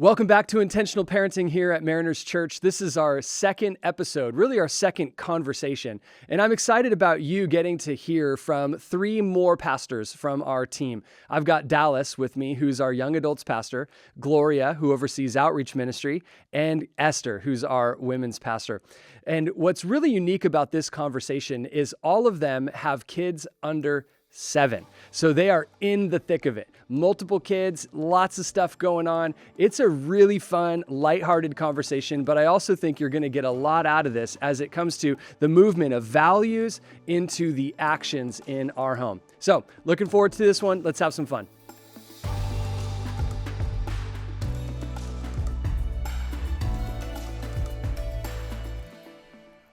Welcome back to Intentional Parenting here at Mariners Church. This is our second episode, really our second conversation. And I'm excited about you getting to hear from 3 more pastors from our team. I've got Dallas with me, who's our young adults pastor, Gloria, who oversees outreach ministry, and Esther, who's our women's pastor. And what's really unique about this conversation is all of them have kids under 7. So they are in the thick of it. Multiple kids, lots of stuff going on. It's a really fun, lighthearted conversation, but I also think you're going to get a lot out of this as it comes to the movement of values into the actions in our home. So looking forward to this one. Let's have some fun.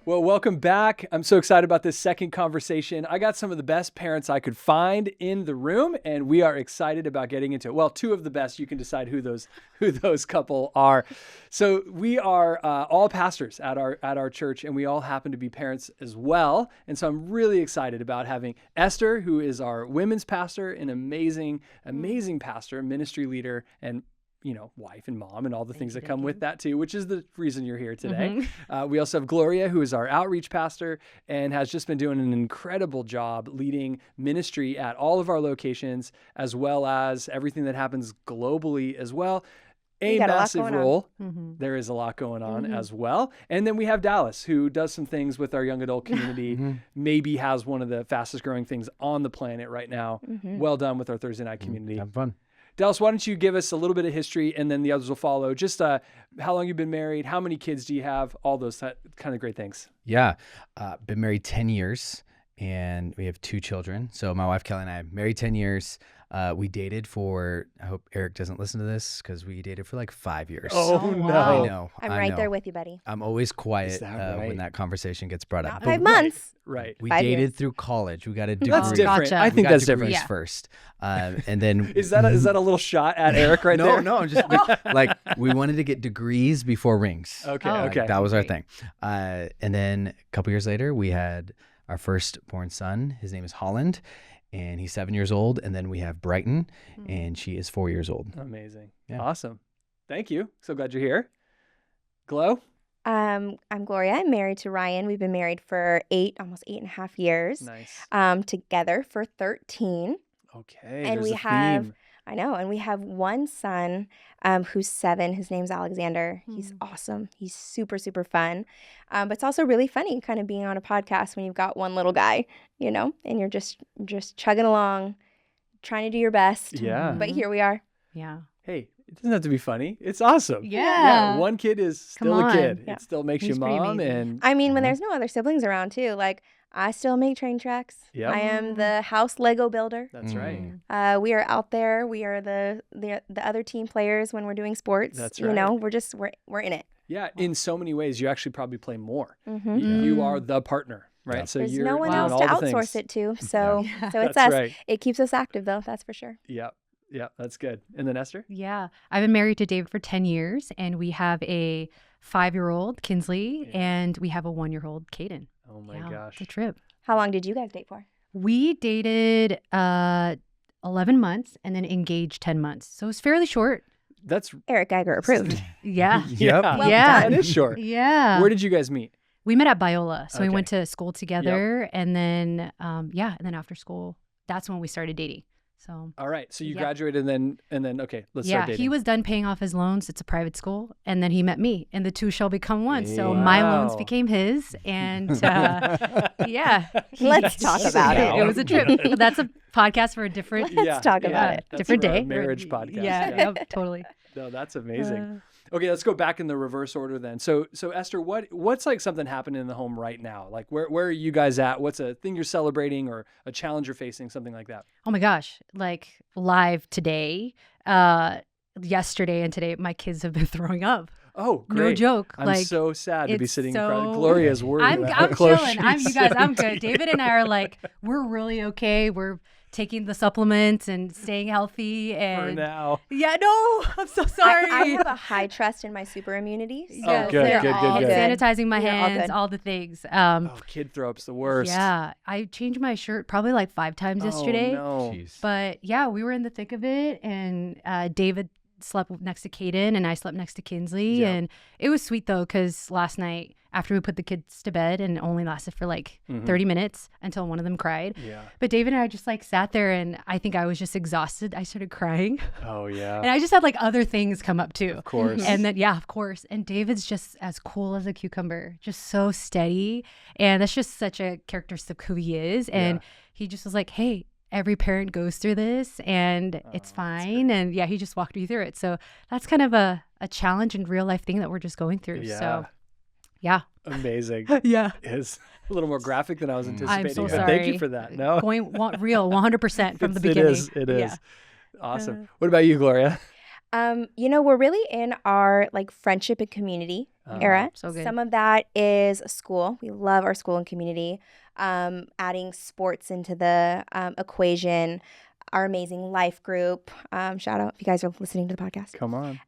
Well, welcome back. I'm so excited about this second conversation. I got some of the best parents I could find in the room, and we are excited about getting into it. Well, 2 of the best. You can decide who those couple are. So we are all pastors at our church, and we all happen to be parents as well. And so I'm really excited about having Esther, who is our women's pastor, an amazing pastor, ministry leader, and wife and mom and all the things that come with that too, which is the reason you're here today. We also have Gloria, who is our outreach pastor and has just been doing an incredible job leading ministry at all of our locations, as well as everything that happens globally as well. A massive role. There is a lot going on as well. And then we have Dallas, who does some things with our young adult community, maybe has one of the fastest growing things on the planet right now. Well done with our Thursday night community. Have fun. Dallas, why don't you give us a little bit of history and then the others will follow. Just how long you've been married, how many kids do you have, all those kind of great things. Yeah. Been married 10 years and we have 2 children. So my wife, Kelly, and I married 10 years. We dated for, I hope Eric doesn't listen to this, because we dated for like 5 years. Oh, no. I know. I'm right there with you, buddy. I'm always quiet right? when that conversation gets brought up. Not 5 months. Right. We 5 dated years. through college. We got a degree. That's different. Gotcha. I think that's different. Yeah. First. And then Is that a little shot at Eric right there? No, I'm just like, we wanted to get degrees before rings. Okay. Like, that was our thing. And then a couple years later, we had our firstborn son. His name is Holland, and he's 7 years old. And then we have Brighton, and she is 4 years old. Amazing. Yeah. Yeah. Awesome. Thank you. So glad you're here. Glow? I'm Gloria. I'm married to Ryan. We've been married for almost 8.5 years. Nice. Together for 13. Okay. And there's we a have, theme. I know, and we have one son who's 7. His name's Alexander. He's awesome. He's super, super fun. But it's also really funny kind of being on a podcast when you've got one little guy, and you're just chugging along, trying to do your best. Yeah. But here we are. Yeah. Hey, it doesn't have to be funny. It's awesome. Yeah. One kid is still Come a kid. on. Yeah. It still makes He's you pretty mom. amazing. And I mean, when there's no other siblings around too, like I still make train tracks. Yep. I am the house Lego builder. that's right. We are out there. We are the other team players when we're doing sports. That's You know, right. we're in it. Yeah. In so many ways, you actually probably play more. Mm-hmm. You are the partner, right? Yeah. So There's you're no one doing else all to the outsource things. it to. So Yeah. so it's That's us. right. It keeps us active though. That's for sure. Yeah. Yeah. That's good. And then Esther? Yeah. I've been married to David for 10 years, and we have a 5-year-old, Kinsley, Yeah. and we have a 1-year-old, Caden. Oh my Yeah, gosh. It's a trip. How long did you guys date for? We dated 11 months and then engaged 10 months. So it's fairly short. That's Eric Geiger approved. Yeah. yeah. Well Yeah. done. That is short. Yeah. Where did you guys meet? We met at Biola. So we Okay. went to school together, and then, and then after school, that's when we started dating. So All right. So you Yeah. graduated and then okay, let's yeah, start dating. he was done paying off his loans. It's a private school. And then he met me, and the two shall become one. So my loans Wow. became his. And yeah. Let's talk about it. It was a trip. That's a podcast for a different, Let's talk about it. That's different for our day. marriage podcast. Yeah, yep, totally. No, that's amazing. Okay, let's go back in the reverse order then. So Esther, what's like something happening in the home right now? Like where are you guys at? What's a thing you're celebrating or a challenge you're facing, something like that? Oh my gosh. Like live today, yesterday and today, my kids have been throwing up. Oh, great. No joke. I'm like so sad to be it's sitting in front. so- Gloria's worried I'm about how chilling. close You she's guys, I'm sitting good. David and I are like, we're really okay. We're taking the supplements and staying healthy. for And now. yeah, no, I'm so sorry. I have a high trust in my super immunity. So Yes, good, they're good, all good. Sanitizing my They're all hands, good. all the things. Oh, kid throw up's the worst. Yeah, I changed my shirt probably like 5 times yesterday. Oh, no. Jeez. But yeah, we were in the thick of it, and David slept next to Kaden and I slept next to Kinsley. Yep. And it was sweet though, because last night after we put the kids to bed, and it only lasted for like 30 minutes until one of them cried. Yeah. But David and I just like sat there, and I think I was just exhausted. I started crying. Oh yeah. And I just had like other things come up too. Of course. And then, yeah, of course. And David's just as cool as a cucumber, just so steady. And that's just such a characteristic of who he is. And he just was like, hey, every parent goes through this and it's fine. And yeah, he just walked me through it. So that's kind of a challenge and real life thing that we're just going through. Yeah. So yeah. Amazing. Yeah. It's a little more graphic than I was anticipating. I'm so but sorry. Thank you for that. No. Going real 100% from the beginning. It is. Yeah. Awesome. What about you, Gloria? We're really in our like friendship and community era. So good. Some of that is school. We love our school and community. Adding sports into the equation. Our amazing life group. Shout out if you guys are listening to the podcast. Come on.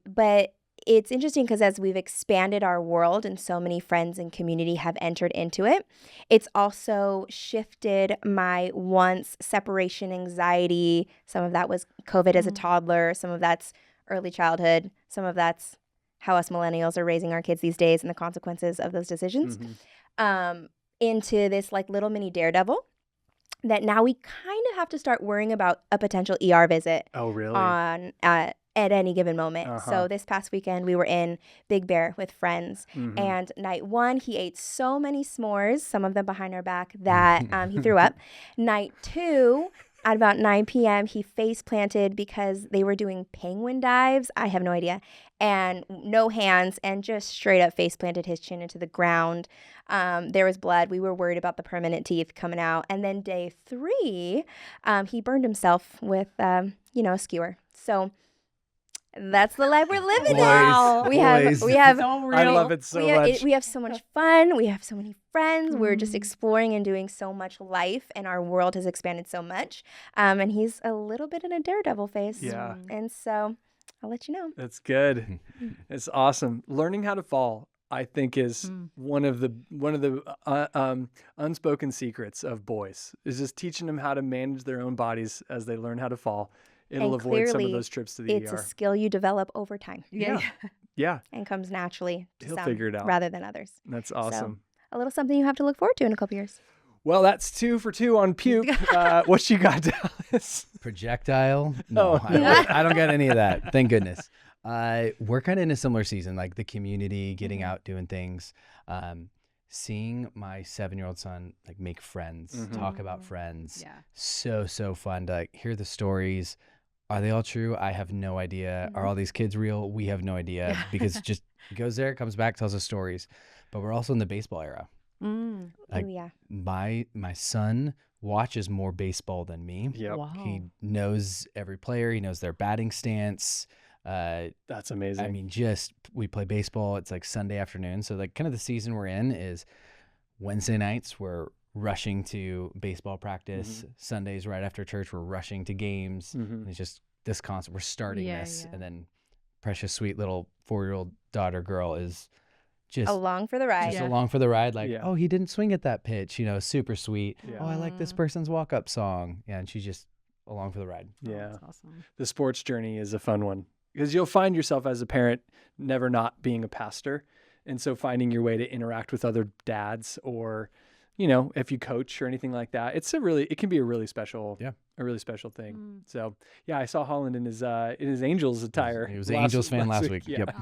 But it's interesting because as we've expanded our world and so many friends and community have entered into it, it's also shifted my once separation anxiety. Some of that was COVID as a toddler. Some of that's early childhood. Some of that's how us millennials are raising our kids these days and the consequences of those decisions. Into this like little mini daredevil that now we kind of have to start worrying about a potential ER visit Oh, really? on at any given moment. So this past weekend we were in Big Bear with friends, and night one he ate so many s'mores, some of them behind our back, that he threw up. Night two, at about 9 p.m. he face planted because they were doing penguin dives. I have no idea. And no hands, and just straight up face planted his chin into the ground. There was blood. We were worried about the permanent teeth coming out. And then day 3, he burned himself with, a skewer. So that's the life we're living now. We have So real. I love it so much. we have so much fun. We have so many friends. We're just exploring and doing so much life, and our world has expanded so much. And he's a little bit in a daredevil phase. Yeah. And so I'll let you know. That's good. It's awesome. Learning how to fall, I think, is one of the unspoken secrets of boys. Is just teaching them how to manage their own bodies as they learn how to fall. It'll And avoid some of clearly, those trips to the It's ER. a skill you develop over time Yeah, and comes naturally to He'll some figure it out. rather than others. that's awesome. A little something you have to look forward to in a couple years. Well, that's 2 for 2 on puke. What you got, Dallas? Projectile? No, I don't got any of that. Thank goodness. We're kind of in a similar season, like the community, getting out, doing things. Seeing my 7-year-old son like make friends, talk about friends. Yeah. So fun to like hear the stories. Are they all true? I have no idea. Are all these kids real? We have no idea because just he goes there, comes back, tells us stories. But we're also in the baseball era. Like, Oh, yeah. My son watches more baseball than me. Yep. Wow. He knows every player. He knows their batting stance. That's amazing. I mean, we play baseball. It's like Sunday afternoon. So like kind of the season we're in is Wednesday nights we're rushing to baseball practice. Sundays right after church we're rushing to games. And it's just this constant. We're starting this, and then precious sweet little 4-year-old daughter girl is just Along for the ride. just along for the ride. Like, Yeah. oh, he didn't swing at that pitch. Super sweet. Yeah. Oh, I like this person's walk up song. Yeah, and she's just along for the ride. Yeah. That's awesome. The sports journey is a fun one because you'll find yourself as a parent never not being a pastor. And so finding your way to interact with other dads, or, if you coach or anything like that, it can be a really special, thing. So yeah, I saw Holland in his Angels attire. He was an Angels fan last week. Yeah. Yep.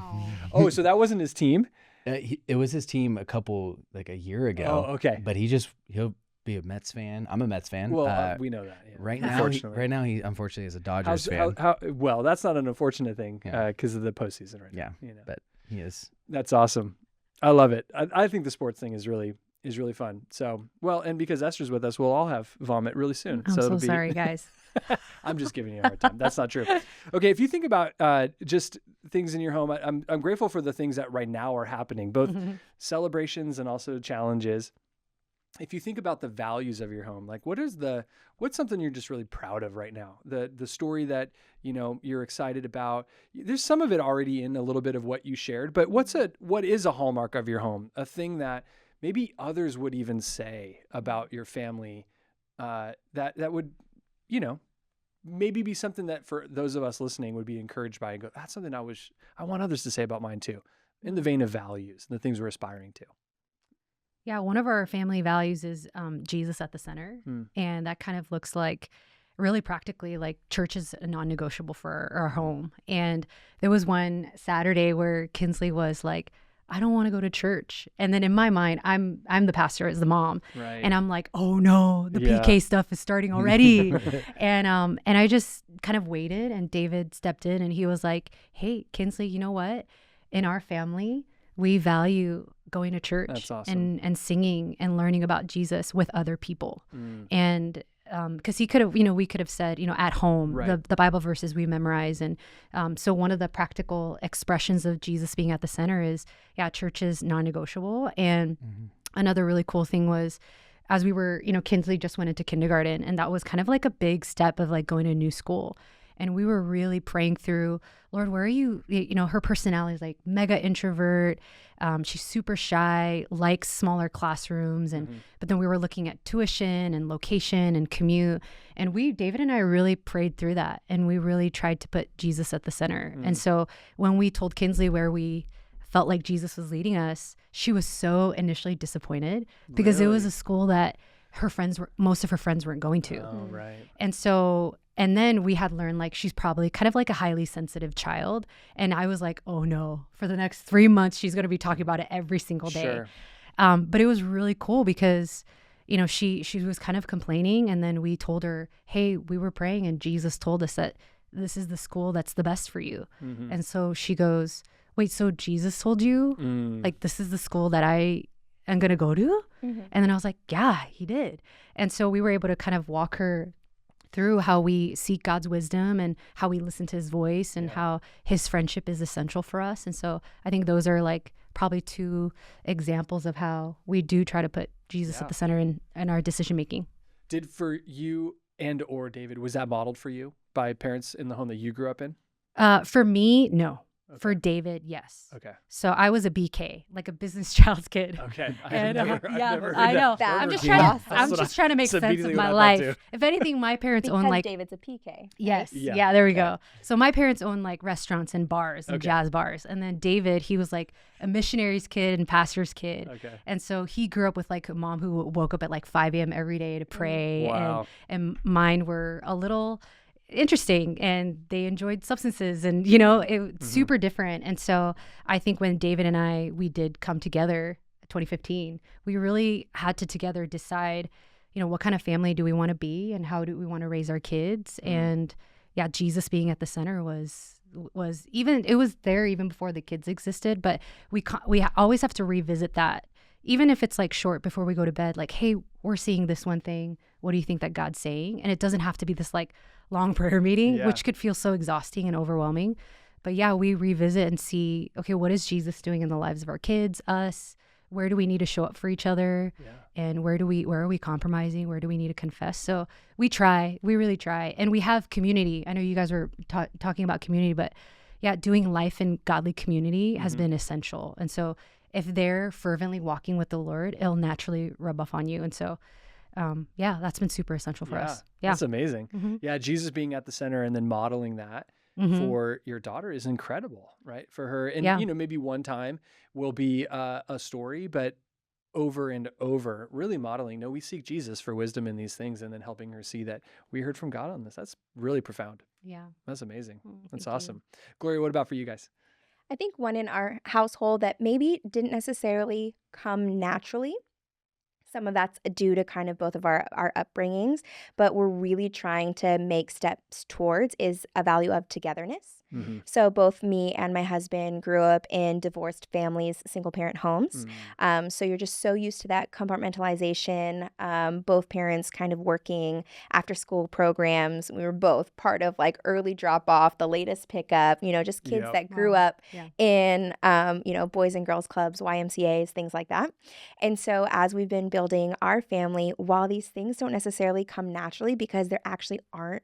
Oh, so that wasn't his team? It was his team a year ago. Oh, okay. But he'll be a Mets fan. I'm a Mets fan. Well, we know that. Yeah. Right now, he unfortunately is a Dodgers fan. Well, that's not an unfortunate thing Yeah. because of the postseason right Yeah, now. but he is. That's awesome. I love it. I think the sports thing is really fun. So, well, and because Esther's with us, we'll all have vomit really soon. I'm so it'll be, sorry, guys. I'm just giving you a hard time. That's not true. Okay, if you think about just things in your home, I'm grateful for the things that right now are happening, both celebrations and also challenges. If you think about the values of your home, like what's something you're just really proud of right now? The story that you're excited about. There's some of it already in a little bit of what you shared, but what is a hallmark of your home? A thing that maybe others would even say about your family that would maybe be something that for those of us listening would be encouraged by and go, that's something I want others to say about mine too, in the vein of values and the things we're aspiring to. Yeah, one of our family values is Jesus at the center. Hmm. And that kind of looks like really practically like church is a non-negotiable for our home. And there was one Saturday where Kinsley was like, I don't want to go to church. And then in my mind, I'm the pastor as the mom. Right. And I'm like, oh no, the Yeah. PK stuff is starting already. and I just kind of waited, and David stepped in and he was like, hey, Kinsley, you know what? In our family, we value going to church That's awesome. and singing and learning about Jesus with other people. Mm. And because he could have, we could have said, at home, Right. the Bible verses we memorize. And so one of the practical expressions of Jesus being at the center is, church is non-negotiable. And another really cool thing was, as we were, Kinsley just went into kindergarten, and that was kind of like a big step of like going to a new school. And we were really praying through, Lord, where are you? Her personality is like mega introvert. She's super shy, likes smaller classrooms. And but then we were looking at tuition and location and commute. And David and I really prayed through that. And we really tried to put Jesus at the center. And so when we told Kinsley where we felt like Jesus was leading us, she was so initially disappointed because it was a school that most of her friends weren't going to. Oh, right. And then we had learned like she's probably kind of like a highly sensitive child. And I was like, oh no, for the next 3 months, she's going to be talking about it every single day. Sure. But it was really cool because, she was kind of complaining. And then we told her, hey, we were praying and Jesus told us that this is the school that's the best for you. And so she goes, wait, so Jesus told you like this is the school that I am going to go to? And then I was like, yeah, he did. And so we were able to kind of walk her through how we seek God's wisdom and how we listen to his voice and how his friendship is essential for us. And so I think those are like probably 2 examples of how we do try to put Jesus at the center in our decision making. Did for you and or David, was that modeled for you by parents in the home that you grew up in? For me, no. Okay. For David, yes. Okay. So I was a BK, like a business child's kid. Okay. And, I've never heard I know. that That's I'm just word trying used. to. That's I'm what just trying to make that's sense of immediately my what I thought life. too. If anything, my parents own Because like David's a PK. right? yes, Yeah. yeah, there we Okay. go. So my parents own like restaurants and bars and Okay. jazz bars, and then David, he was like a missionary's kid and pastor's kid, Okay. and so he grew up with like a mom who woke up at like 5 a.m. every day to pray, Wow. and mine were a little interesting and they enjoyed substances and it super different. And so I think when David and we did come together 2015, we really had to together decide what kind of family do we want to be and how do we want to raise our kids. And Jesus being at the center was even, it was there even before the kids existed, but we always have to revisit that, even if it's like short before we go to bed, like, hey, we're seeing this one thing, what do you think that God's saying? And it doesn't have to be this like long prayer meeting, Yeah. which could feel so exhausting and overwhelming. But we revisit and see, okay, what is Jesus doing in the lives of our kids, us? Where do we need to show up for each other? Yeah. And where are we compromising? Where do we need to confess? So we really try. And we have community. I know you guys were talking about community, but doing life in godly community has been essential. And so if they're fervently walking with the Lord, it'll naturally rub off on you. And so that's been super essential for us. Yeah. That's amazing. Mhm. Yeah, Jesus being at the center and then modeling that Mhm. for your daughter is incredible, right? For her. And, Yeah. maybe one time will be a story, but over and over, really modeling, no, we seek Jesus for wisdom in these things and then helping her see that we heard from God on this. That's really profound. Yeah. That's amazing. That's Thank you. awesome. Gloria, what about for you guys? I think one in our household that maybe didn't necessarily come naturally. Some of that's due to kind of both of our upbringings, but we're really trying to make steps towards is a value of togetherness. Mm-hmm. So both me and my husband grew up in divorced families, single parent homes. So you're just so used to that compartmentalization. Both parents kind of working after school programs. We were both part of like early drop off, the latest pickup, just kids Yep. that grew Wow. up Yeah. in, boys and girls clubs, YMCAs, things like that. And so as we've been building our family, while these things don't necessarily come naturally because there actually aren't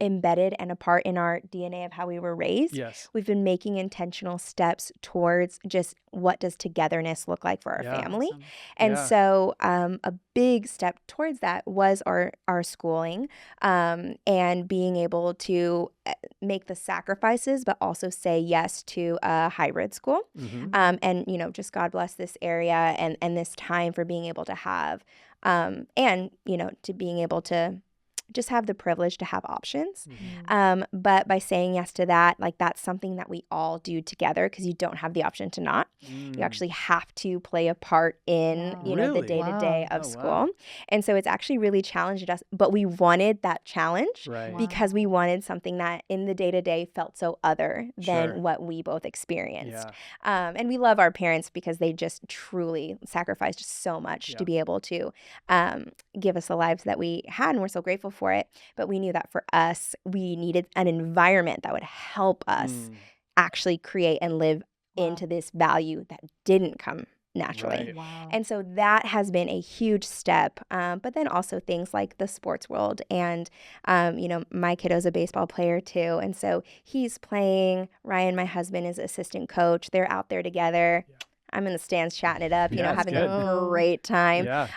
embedded and a part in our DNA of how we were raised. Yes. We've been making intentional steps towards just what does togetherness look like for our Yeah. family. Awesome. And Yeah. so a big step towards that was our schooling, and being able to make the sacrifices, but also say yes to a hybrid school. Mhm. And, just God bless this area and this time for being able to have, and, to being able to just have the privilege to have options. But by saying yes to that, like that's something that we all do together because you don't have the option to not. You actually have to play a part in, Wow. the Really? day-to-day Wow. of Oh, school. wow. And so it's actually really challenged us, but we wanted that challenge Right. because we wanted something that in the day-to-day felt so other than Sure. what we both experienced. Yeah. And we love our parents because they just truly sacrificed so much Yeah. to be able to give us the lives that we had, and we're so grateful for it. But we knew that for us, we needed an environment that would help us Mm. actually create and live Wow. into this value that didn't come naturally. Right. Wow. And so that has been a huge step. But then also things like the sports world. And, my kiddo's a baseball player too. And so he's playing. Ryan, my husband, is assistant coach. They're out there together. Yeah. I'm in the stands chatting it up, Yeah, that's having good. a great time. Yeah.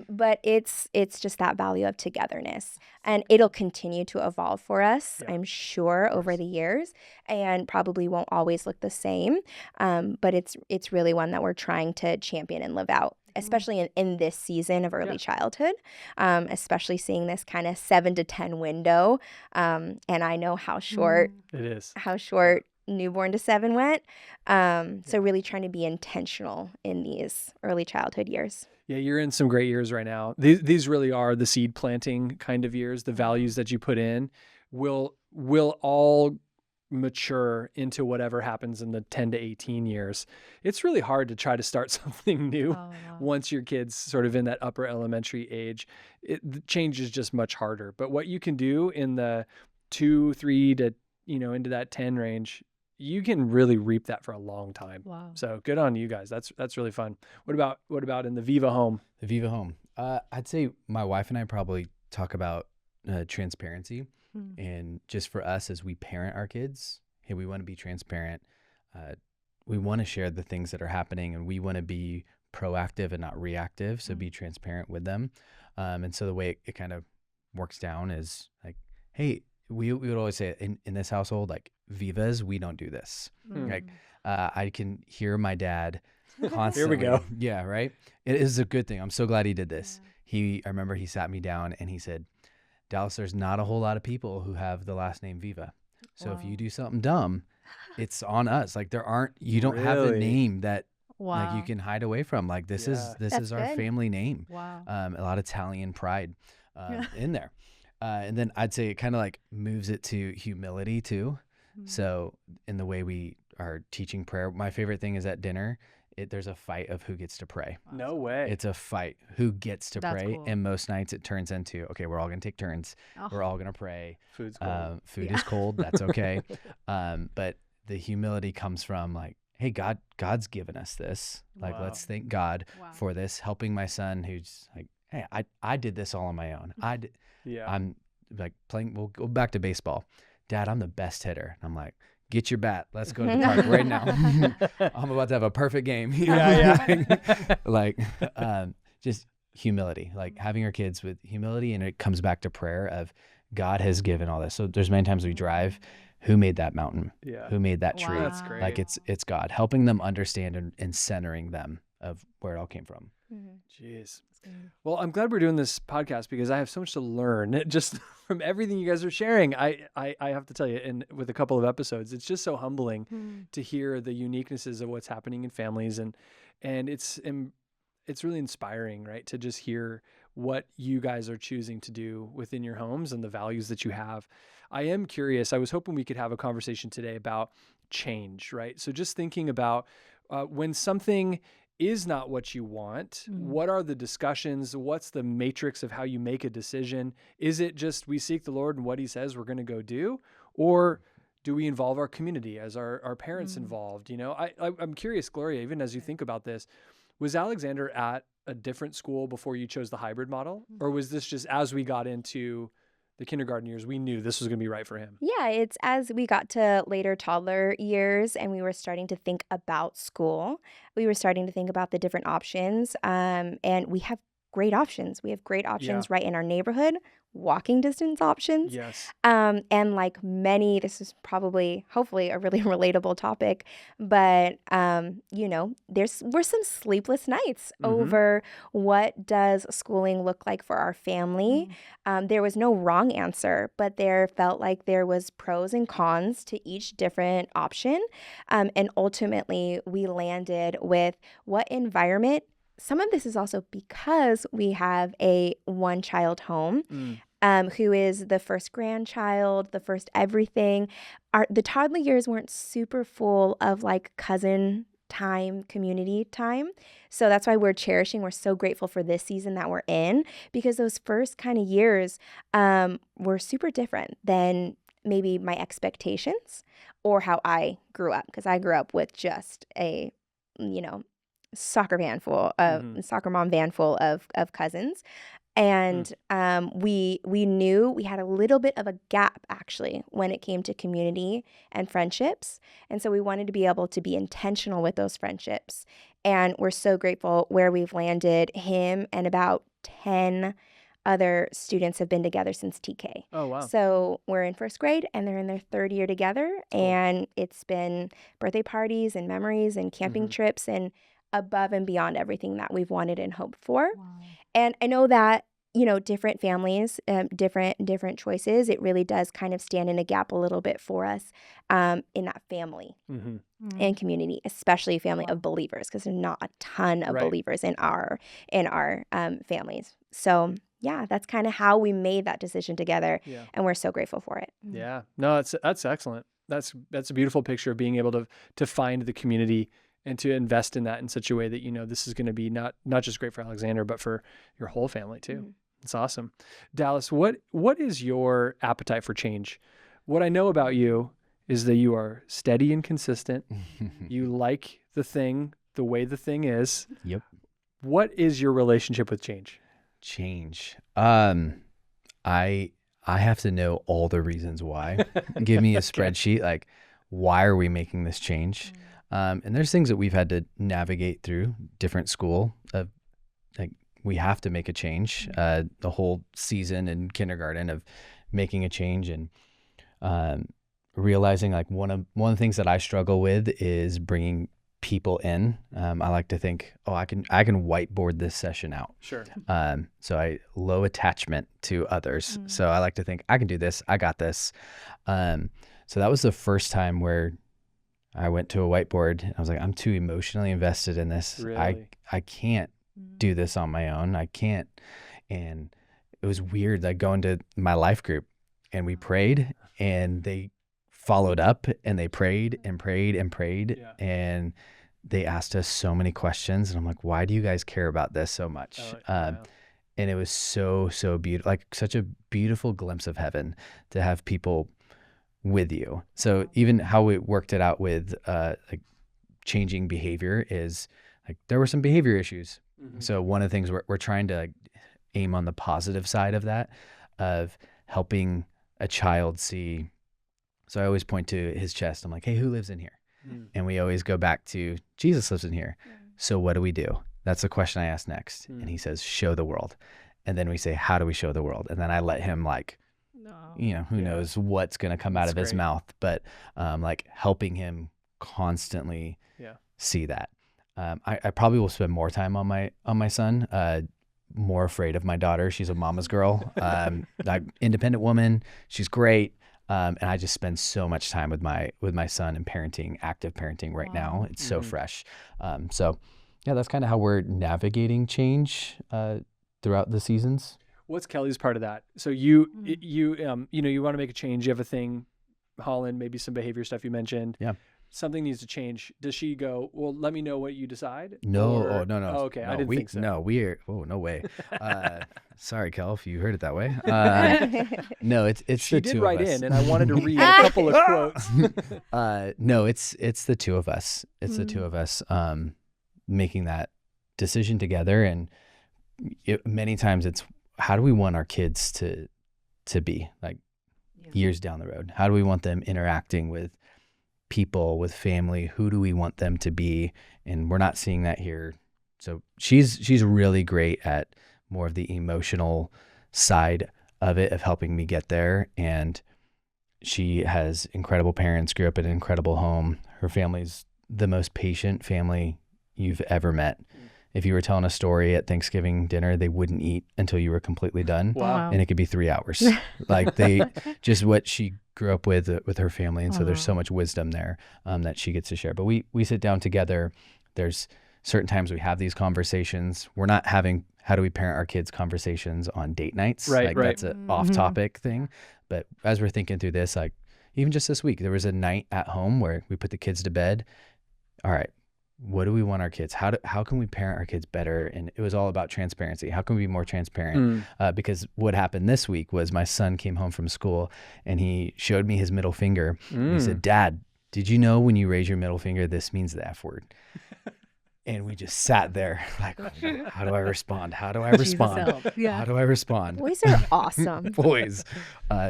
But it's just that value of togetherness, and it'll continue to evolve for us, Yeah. I'm sure, over the years, and probably won't always look the same. But it's really one that we're trying to champion and live out, especially in this season of early childhood, especially seeing this kind of 7 to 10 window. And I know how short It is. newborn to 7 went. So really trying to be intentional in these early childhood years. Yeah, you're in some great years right now. These really are the seed planting kind of years. The values that you put in will all mature into whatever happens in the 10 to 18 years. It's really hard to try to start something new Oh, wow. once your kid's sort of in that upper elementary age. The change is just much harder. But what you can do in the 2, 3 to, into that 10 range, you can really reap that for a long time. Wow. So good on you guys. That's really fun. What about in the Viva home? The Viva home. I'd say my wife and I probably talk about transparency. And just for us as we parent our kids, hey, we want to be transparent. We want to share the things that are happening, and we want to be proactive and not reactive. So be transparent with them. And so the way it kind of works down is like, hey, we would always say in this household, like Vivas, we don't do this. Like I can hear my dad constantly. Here we go. Yeah, right. It is a good thing. I'm so glad he did this. I remember he sat me down and he said, Dallas, there's not a whole lot of people who have the last name Viva. So if you do something dumb, it's on us. Like you don't have a Really? name that Wow. like you can hide away from. Like this is That's our good. family name. Wow. A lot of Italian pride in there. And then I'd say it kind of like moves it to humility too. So in the way we are teaching prayer, my favorite thing is at dinner, there's a fight of who gets to pray. No way. It's a fight who gets to That's pray. cool. And most nights it turns into, okay, we're all going to take turns. Oh. We're all going to pray. Food's cold. Food is cold. That's okay. But the humility comes from like, hey, God's given us this. Like, Wow. let's thank God Wow. for this, helping my son who's like, hey, I did this all on my own. Yeah. I'm like playing, we'll go back to baseball. Dad, I'm the best hitter. And I'm like, get your bat. Let's go to the park right now. I'm about to have a perfect game. You know? Yeah. Like, just humility, like having our kids with humility. And it comes back to prayer of God has given all this. So there's many times we drive, who made that mountain? Yeah. Who made that tree? That's great. Like it's God helping them understand and centering them of where it all came from. Jeez. Well, I'm glad we're doing this podcast because I have so much to learn just from everything you guys are sharing. I have to tell you, and with a couple of episodes, it's just so humbling to hear the uniquenesses of what's happening in families, and it's really inspiring, right? To just hear what you guys are choosing to do within your homes and the values that you have. I am curious. I was hoping we could have a conversation today about change, right? So just thinking about when something is not what you want, what are the discussions? What's the matrix of how you make a decision? Is it just we seek the Lord and what he says we're going to go do? Or do we involve our community as our parents involved? I'm curious, Gloria, even as you think about this, was Alexander at a different school before you chose the hybrid model? Or was this just as we got into the kindergarten years, we knew this was going to be right for him? Yeah, it's as we got to later toddler years and we were starting to think about school, we were starting to think about the different options. And we have great options. We have great Yeah. options right in our neighborhood, walking distance options. Yes. And like many, this is probably, hopefully, a really relatable topic, but were some sleepless nights Mhm. over what does schooling look like for our family. There was no wrong answer, but there felt like there was pros and cons to each different option. And ultimately, we landed with what environment. Some of this is also because we have a one-child home. Who is the first grandchild, the first everything. The toddler years weren't super full of like cousin time, community time. So that's why we're so grateful for this season that we're in, because those first kind of years were super different than maybe my expectations or how I grew up, because I grew up with just a, soccer mom van full of cousins. And we knew we had a little bit of a gap actually when it came to community and friendships. And so we wanted to be able to be intentional with those friendships. And we're so grateful where we've landed. Him and about 10 other students have been together since TK. Oh, wow. So we're in first grade and they're in their third year together. And it's been birthday parties and memories and camping trips and above and beyond everything that we've wanted and hoped for. Wow. And I know that, different families, different choices, it really does kind of stand in a gap a little bit for us in that family and community, especially family of believers, because there's not a ton of Right. believers in our families. So yeah, that's kind of how we made that decision together, Yeah. and we're so grateful for it. Yeah. No, that's excellent. That's a beautiful picture of being able to find the community and to invest in that in such a way that, this is going to be not just great for Alexander, but for your whole family too. It's awesome. Dallas, what is your appetite for change? What I know about you is that you are steady and consistent. You like the way the thing is. Yep. What is your relationship with change? Change. I have to know all the reasons why. Give me a spreadsheet, like, why are we making this change? And there's things that we've had to navigate through, different school of like, we have to make a change, the whole season in kindergarten of making a change and realizing like one of the things that I struggle with is bringing people in. I like to think, I can whiteboard this session out. Sure. So I low attachment to others. So I like to think I can do this. I got this. So that was the first time where I went to a whiteboard. I was like, I'm too emotionally invested in this. Really? I can't do this on my own. I can't. And it was weird, like going to my life group and we prayed and they followed up and they prayed and prayed and prayed. Yeah. And they asked us so many questions. And I'm like, why do you guys care about this so much? And it was so beautiful, like such a beautiful glimpse of heaven to have people with you. So even how we worked it out with like changing behavior is like there were some behavior issues. So one of the things we're trying to like aim on the positive side of that, of helping a child see. So I always point to his chest. I'm like, hey, who lives in here? And we always go back to Jesus lives in here. So what do we do? That's the question I ask next. And he says, show the world. And then we say, how do we show the world? And then I let him like, who knows what's going to come out of his mouth, but like helping him constantly see that. I probably will spend more time on my son, more afraid of my daughter. She's a mama's girl, like independent woman. She's great. And I just spend so much time with my son and active parenting right now. It's so fresh. So yeah, that's kind of how we're navigating change throughout the seasons. What's Kelly's part of that? So you want to make a change. You have a thing, Holland, maybe some behavior stuff you mentioned. Yeah. Something needs to change. Does she go, well, let me know what you decide? No. No. Oh, okay. No, I didn't think so. No, no way. Sorry, Kel, if you heard it that way. No, it's she the two did write of us. in, and I wanted to read a couple of quotes. No, it's the two of us. It's the two of us making that decision together. And many times it's, how do we want our kids to to be, like years down the road? How do we want them interacting with people, with family? Who do we want them to be? And we're not seeing that here. So she's really great at more of the emotional side of it, of helping me get there. And she has incredible parents, grew up in an incredible home. Her family's the most patient family you've ever met. If you were telling a story at Thanksgiving dinner, they wouldn't eat until you were completely done. Wow. And it could be 3 hours. Like they, just what she grew up with her family. And so there's so much wisdom there that she gets to share. But we sit down together. There's certain times we have these conversations. We're not having how do we parent our kids conversations on date nights. Right, like right. that's an off topic thing. But as we're thinking through this, like even just this week, there was a night at home where we put the kids to bed. All right, what do we want our kids? How can we parent our kids better? And it was all about transparency. How can we be more transparent? Because what happened this week was my son came home from school and he showed me his middle finger. And he said, "Dad, did you know when you raise your middle finger, this means the F word?" And we just sat there like, how do I respond? How do I respond? How do I respond? Boys are awesome. Boys.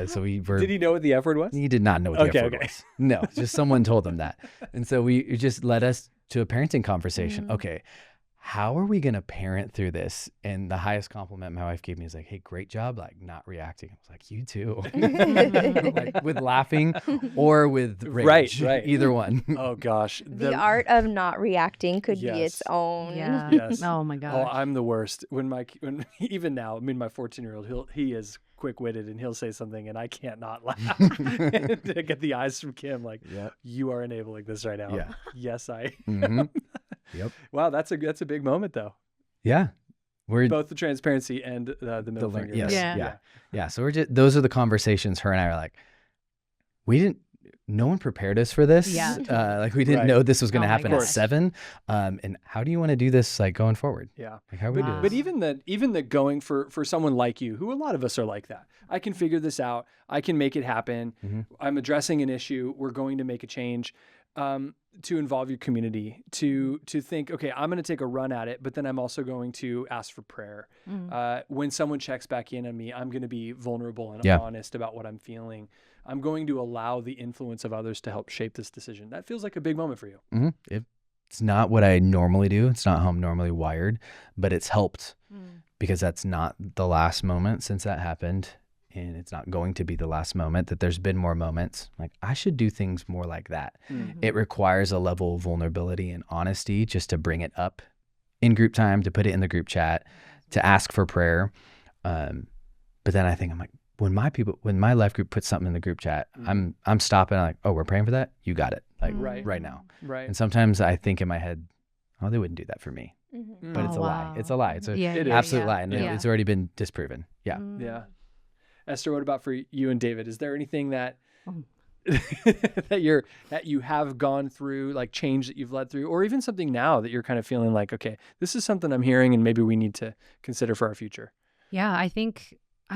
So we were. Did he know what the F word was? He did not know what the F word was. No, just someone told him that. And so it just led us to a parenting conversation. Okay, how are we going to parent through this? And the highest compliment my wife gave me is like, "Hey, great job, like not reacting." I was like, "You too." Like with laughing or with rage. Right. Either one. Oh gosh. The art of not reacting could be its own. Yeah. Yes. Oh my gosh. Oh, I'm the worst. When even now, I mean, my 14-year-old, he is quick-witted and he'll say something and I can't not laugh. To get the eyes from Kim, like, you are enabling this right now. Yeah. Yes, I. Yep. Wow, that's a big moment though. Yeah. We're Both the transparency and the middle finger. Yes. Yeah. Yeah. So those are the conversations her and I are like, no one prepared us for this. Yeah. Like we didn't know this was going to Oh my happen at gosh. 7. And how do you want to do this like going forward? Yeah. Like how we do But this? even the going for someone like you, who a lot of us are like that. I can figure this out. I can make it happen. I'm addressing an issue. We're going to make a change. To involve your community, to think, okay, I'm going to take a run at it, but then I'm also going to ask for prayer. When someone checks back in on me, I'm going to be vulnerable and honest about what I'm feeling. I'm going to allow the influence of others to help shape this decision. That feels like a big moment for you. It's not what I normally do. It's not how I'm normally wired, but it's helped because that's not the last moment since that happened. And it's not going to be the last moment, that there's been more moments. Like, I should do things more like that. It requires a level of vulnerability and honesty just to bring it up in group time, to put it in the group chat, to ask for prayer. But then I think, I'm like, when my life group puts something in the group chat, I'm stopping. I'm like, oh, we're praying for that? You got it. Like right now. Right. And sometimes I think in my head, oh, they wouldn't do that for me. But it's a lie. It's a lie. It's an absolute lie. And it's already been disproven. Yeah. Yeah. Esther, what about for you and David? Is there anything that that you have gone through, like change that you've led through, or even something now that you're kind of feeling like, okay, this is something I'm hearing and maybe we need to consider for our future? Yeah, I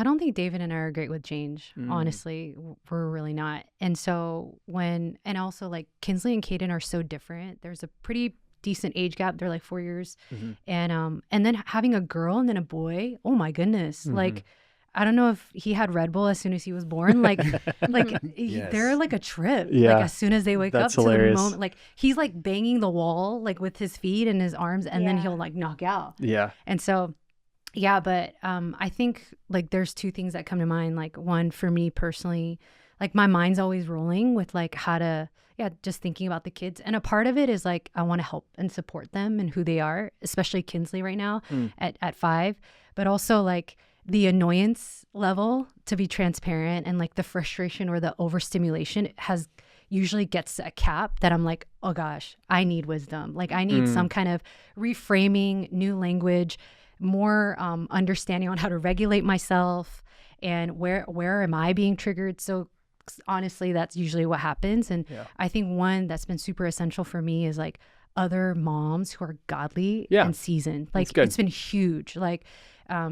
don't think David and I are great with change. Honestly, we're really not. And so and also like Kinsley and Caden are so different. There's a pretty decent age gap. They're like 4 years. And then having a girl and then a boy, oh my goodness. Like, I don't know if he had Red Bull as soon as he was born. Like they're like a trip. Yeah. Like as soon as they wake That's up hilarious. to the moment, like he's like banging the wall, like with his feet and his arms, and then he'll like knock out. Yeah. And so, yeah, but I think like there's 2 things that come to mind. Like one for me personally, like my mind's always rolling with like how to, just thinking about the kids. And a part of it is like, I want to help and support them and who they are, especially Kinsley right now at 5, but also like the annoyance level, to be transparent, and like the frustration or the overstimulation usually gets a cap that I'm like, oh gosh, I need wisdom. Like I need some kind of reframing, new language, more understanding on how to regulate myself and where am I being triggered. So honestly, that's usually what happens. And I think one that's been super essential for me is like other moms who are godly and seasoned. Like it's been huge. Like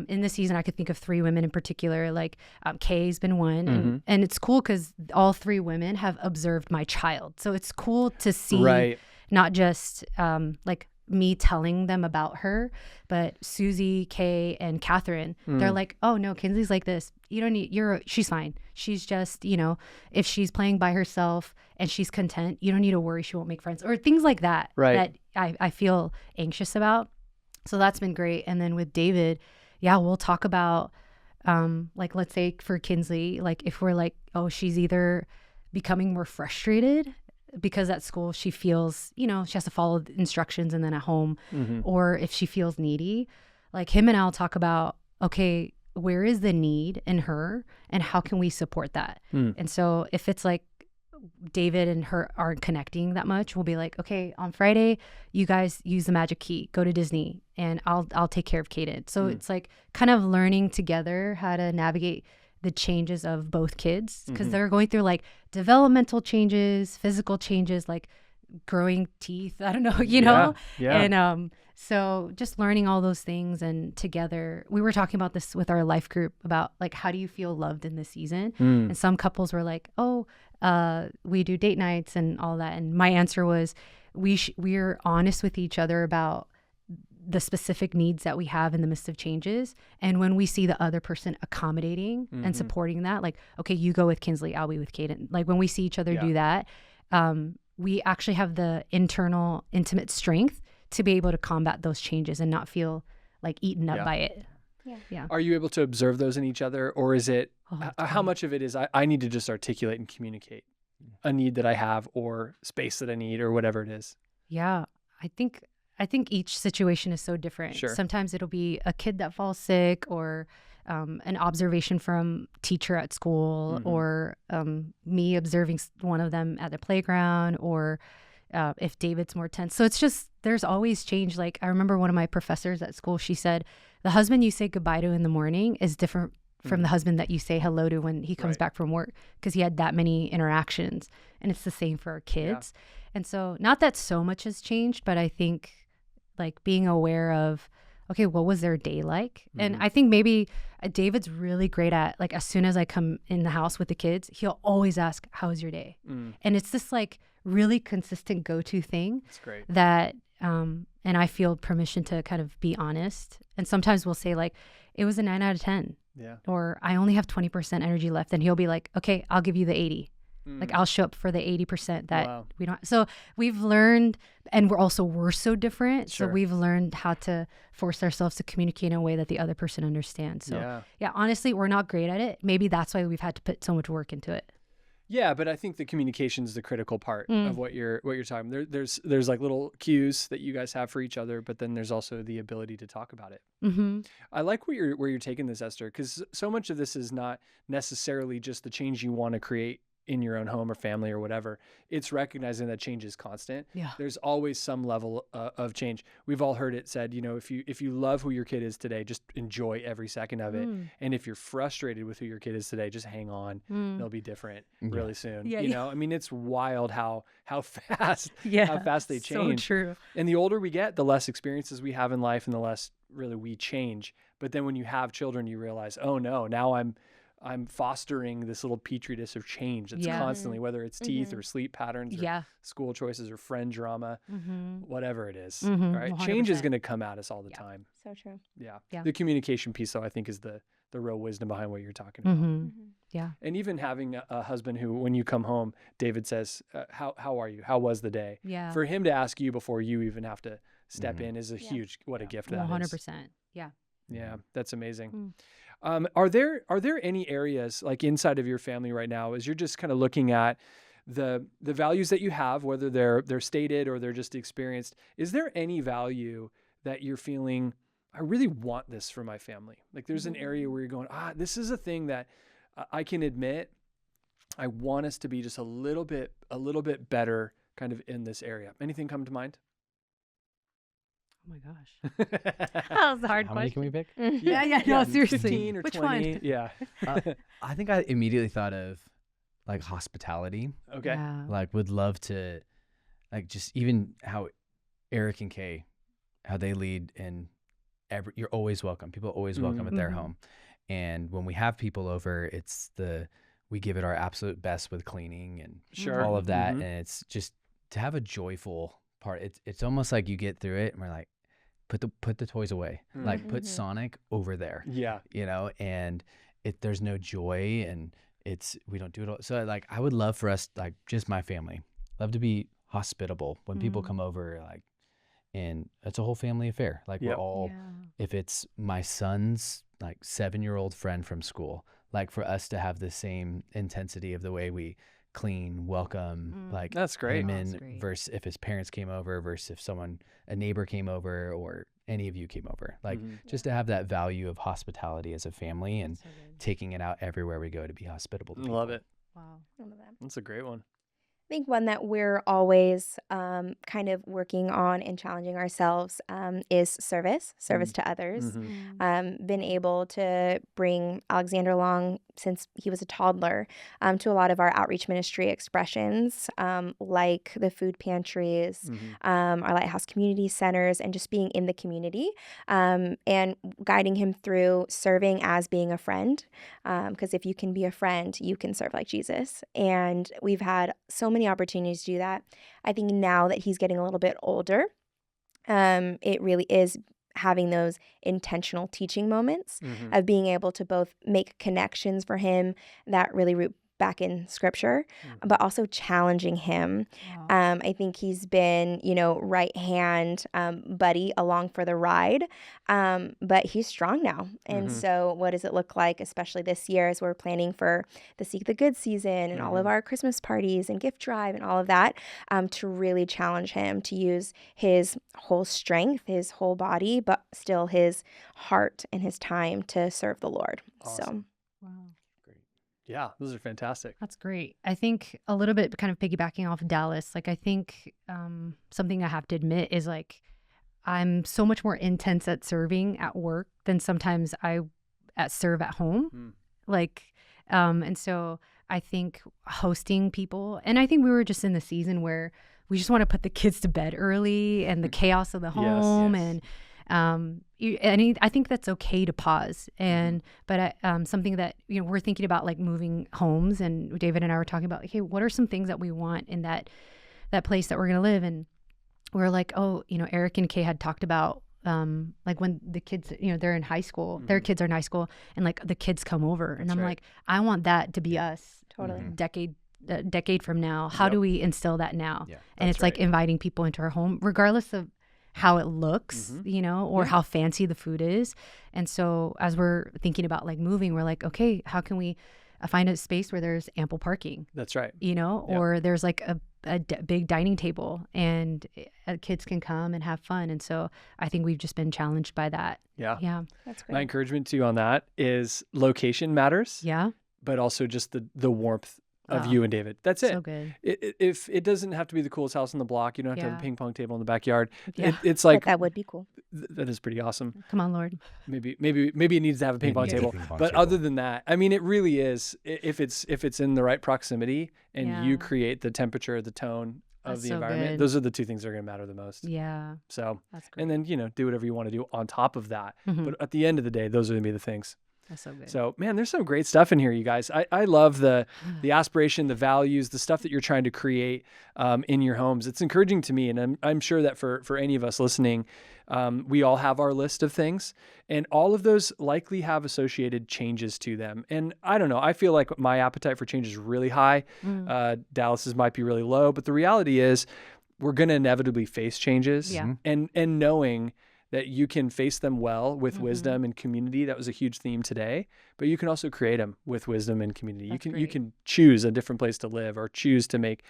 in this season, I could think of 3 women in particular. Like Kay's been one, and it's cool because all 3 women have observed my child. So it's cool to see not just like me telling them about her, but Susie, Kay, and Catherine, they're like, oh no, Kinsley's like this. You don't need, she's fine. She's just, if she's playing by herself and she's content, you don't need to worry she won't make friends or things like that, Right. that I feel anxious about. So that's been great. And then with David, yeah, we'll talk about, like, let's say for Kinsley, like if we're like, oh, she's either becoming more frustrated because at school she feels, she has to follow the instructions and then at home, or if she feels needy, like him and I'll talk about, okay, where is the need in her and how can we support that? And so if it's like David and her aren't connecting that much, we'll be like, okay, on Friday, you guys use the magic key, go to Disney, and I'll take care of Kaden. So it's like kind of learning together how to navigate the changes of both kids because they're going through like developmental changes, physical changes, like growing teeth. I don't know, Yeah. And so just learning all those things, and together we were talking about this with our life group about like, how do you feel loved in this season? And some couples were like, oh, we do date nights and all that. And my answer was, we're honest with each other about the specific needs that we have in the midst of changes. And when we see the other person accommodating and supporting that, like, okay, you go with Kinsley, I'll be with Kaden. Like when we see each other do that, we actually have the internal intimate strength to be able to combat those changes and not feel like eaten up by it. Yeah. Are you able to observe those in each other, or is it how much of it is I need to just articulate and communicate a need that I have or space that I need or whatever it is? Yeah, I think each situation is so different. Sure. Sometimes it'll be a kid that falls sick, or an observation from teacher at school, or me observing one of them at the playground, or if David's more tense. So it's just, there's always change. Like I remember one of my professors at school, she said, the husband you say goodbye to in the morning is different from the husband that you say hello to when he comes back from work, because he had that many interactions. And it's the same for our kids. And so not that so much has changed, but I think like being aware of, okay, what was their day like? And I think maybe David's really great at, like, as soon as I come in the house with the kids, he'll always ask, how was your day? And it's this like really consistent go-to thing. That's great. That, and I feel permission to kind of be honest. And sometimes we'll say like, it was a 9 out of 10. Yeah. Or I only have 20% energy left. And he'll be like, okay, I'll give you the 80. Like I'll show up for the 80% that we don't. So we've learned, and we're so different. Sure. So we've learned how to force ourselves to communicate in a way that the other person understands. So yeah, honestly, we're not great at it. Maybe that's why we've had to put so much work into it. Yeah, but I think the communication is the critical part of what you're talking about. There's like little cues that you guys have for each other, but then there's also the ability to talk about it. I like where you're taking this, Esther, because so much of this is not necessarily just the change you want to create in your own home or family or whatever. It's recognizing that change is constant. Yeah. There's always some level of change. We've all heard it said, if you love who your kid is today, just enjoy every second of it. And if you're frustrated with who your kid is today, just hang on. They'll be different really soon. I mean, it's wild how fast how fast they change. So true. And the older we get, the less experiences we have in life and the less really we change. But then when you have children, you realize, oh no, now I'm fostering this little petri dish of change that's constantly, whether it's teeth or sleep patterns or school choices or friend drama, whatever it is. Right? 100%. Change is going to come at us all the time. So true. Yeah. The communication piece, though, I think is the real wisdom behind what you're talking about. Yeah. And even having a husband who, when you come home, David says, how are you? How was the day? Yeah. For him to ask you before you even have to step in is a huge, what a gift that 100%. is. Yeah. Yeah, that's amazing. Are there any areas like inside of your family right now, as you're just kind of looking at the values that you have, whether they're stated or they're just experienced, is there any value that you're feeling, I really want this for my family? Like there's an area where you're going, this is a thing that I can admit I want us to be just a little bit better kind of in this area. Anything come to mind? Oh my gosh. That was a hard How many question. can we pick? No, seriously. 15 or Which 20. one? Yeah. I think I immediately thought of like hospitality. Okay. Yeah. Like would love to, like just even how Eric and Kay, how they lead, and you're always welcome. People are always welcome at their home. And when we have people over, we give it our absolute best with cleaning and Sure. all of that. And it's just to have a joyful part. It's almost like you get through it and we're like, put the toys away, like put Mm-hmm. Sonic over there, Yeah. and there's no joy, and we don't do it all. So like I would love for us, like just my family, love to be hospitable when people come over, like, and it's a whole family affair. Like we're Yep. all, if it's my son's like 7-year-old friend from school, like for us to have the same intensity of the way we clean, welcome, like That's great. him That's in great. versus if his parents came over versus if a neighbor came over or any of you came over, like just to have that value of hospitality as a family and So good. taking it out everywhere we go to be hospitable to Love people. it. Wow. I love that. That's a great one. I think one that we're always kind of working on and challenging ourselves is service to others. Mhm. Been able to bring Alexander along since he was a toddler to a lot of our outreach ministry expressions, like the food pantries, Mhm. our Lighthouse community centers, and just being in the community and guiding him through serving as being a friend. Because if you can be a friend, you can serve like Jesus. And we've had so many opportunities to do that. I think now that he's getting a little bit older, it really is having those intentional teaching moments Mhm. of being able to both make connections for him that really root back in scripture, but also challenging him. Wow. I think he's been, right hand buddy along for the ride, but he's strong now. And Mhm. so, what does it look like, especially this year as we're planning for the Seek the Good season and all of Mhm. our Christmas parties and gift drive and all of that, to really challenge him to use his whole strength, his whole body, but still his heart and his time to serve the Lord. Awesome. Wow. Great. Yeah, those are fantastic. That's great. I think a little bit kind of piggybacking off Dallas, like I think something I have to admit is like I'm so much more intense at serving at work than sometimes I serve at home. Mm. Like, and so I think hosting people, and I think we were just in the season where we just want to put the kids to bed early and the chaos of the home Yes. and I think that's okay to pause. And but something that we're thinking about, like moving homes, and David and I were talking about, hey, what are some things that we want in that place that we're gonna live? And we're like, oh, Eric and Kay had talked about like when the kids, they're in high school, their kids are in high school, and like the kids come over, and That's I'm right. like, I want that to be us Totally. decade from now. How Yep. do we instill that now? Yeah, And that's it's like right. inviting people into our home, regardless of how it looks, or how fancy the food is. And so as we're thinking about like moving, we're like, okay, how can we find a space where there's ample parking, That's right. or there's like a big dining table and kids can come and have fun. And so I think we've just been challenged by that. Yeah. Yeah. That's My great. encouragement to you on that is location matters, Yeah. but also just the warmth of Wow. you and David. That's it. So good. If it doesn't have to be the coolest house on the block, you don't have to have a Yeah. ping pong table in the backyard. Yeah. It's But like that would be cool. that is pretty awesome. Come on, Lord. Maybe it needs to have a ping It pong needs a table. ping pong But table. other than that, I mean, it really is. If it's in the right proximity and you Yeah. create the temperature, the tone of That's the so environment, good. those are the two things that are going to matter the most. Yeah. So, That's great. and then do whatever you want to do on top of that. Mhm. But at the end of the day, those are going to be the things. That's so good. So, man, there's some great stuff in here, you guys. I love the aspiration, the values, the stuff that you're trying to create in your homes. It's encouraging to me, and I'm sure that for any of us listening, we all have our list of things, and all of those likely have associated changes to them. And I don't know, I feel like my appetite for change is really high. Dallas's might be really low, but the reality is we're going to inevitably face changes. Yeah. And knowing that you can face them well with wisdom and community. That was a huge theme today, but you can also create them with wisdom and community. That's you great. can choose a different place to live or choose to make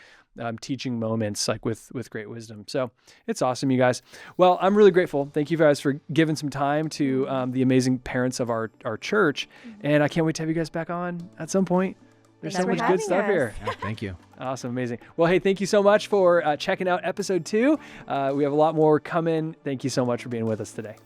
teaching moments like with great wisdom. So it's awesome, you guys. Well, I'm really grateful. Thank you guys for giving some time to the amazing parents of our church. And I can't wait to have you guys back on at some point. There's Thanks so for much good having stuff us. here. Yeah, thank you. Awesome. Amazing. Well, hey, thank you so much for checking out episode 2. We have a lot more coming. Thank you so much for being with us today.